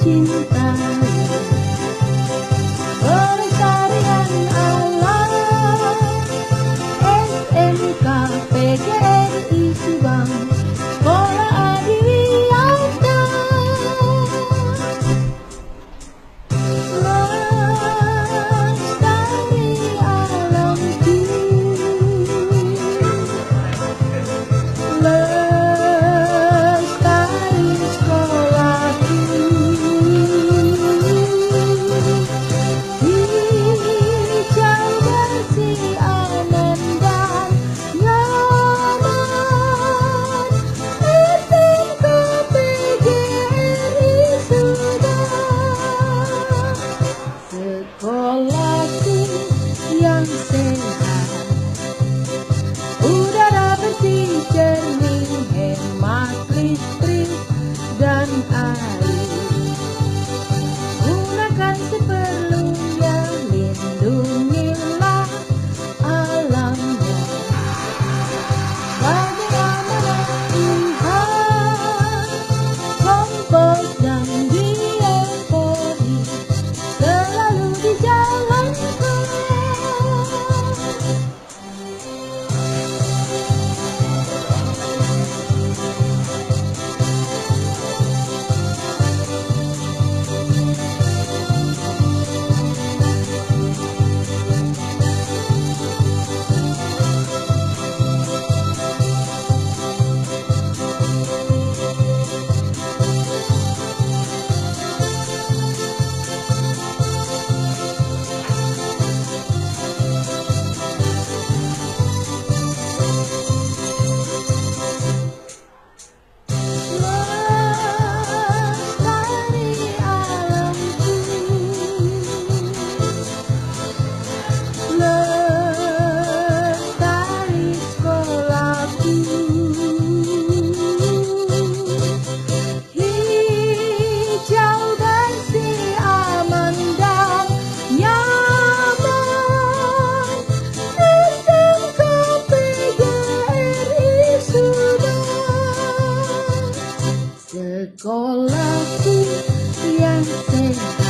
cintai pelestarian alam. SMK PGRI Subang, Sekolah Adiwiyata. Lestari alamku, lestari sekolahku. Hijau bersih, aman dan nyaman. SMK PGRI Subang, sekolahku yang sehat. Udara bersih, jernih, hemat listrik dan air. Gunakan seperlunya, lindungilah alamnya. Bagi amanah Tuhan, kompos dan biopori selalu dijalankan. Lestari alamku, lestari sekolahku. Hijau bersih, aman dan nyaman. SMK PGRI Subang, sekolahku yang sehat.